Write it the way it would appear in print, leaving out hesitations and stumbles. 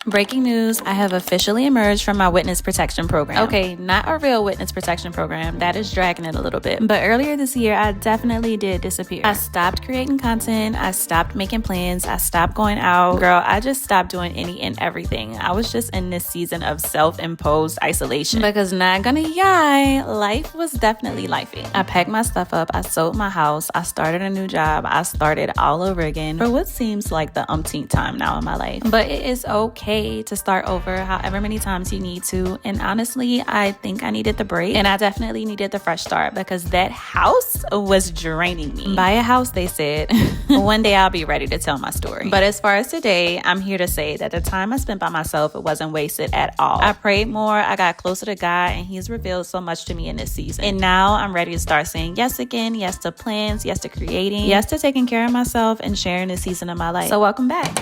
Breaking news, I have officially emerged from my witness protection program. Okay, not a real witness protection program. That is dragging it a little bit. But earlier this year, I definitely did disappear. I stopped creating content. I stopped making plans. I stopped going out. Girl, I just stopped doing any and everything. I was just in this season of self-imposed isolation. Because not gonna lie, life was definitely lifey. I packed my stuff up. I sold my house. I started a new job. I started all over again for what seems like the umpteenth time now in my life. But it is okay to start over however many times you need to. And honestly, I think I needed the break, and I definitely needed the fresh start because that house was draining me. Buy a house, they said. One day I'll be ready to tell my story. But as far as today, I'm here to say that the time I spent by myself, it wasn't wasted at all. I prayed more, I got closer to God, and He's revealed so much to me in this season. And now I'm ready to start saying yes again, yes to plans, yes to creating, yes to taking care of myself and sharing this season of my life. So welcome back.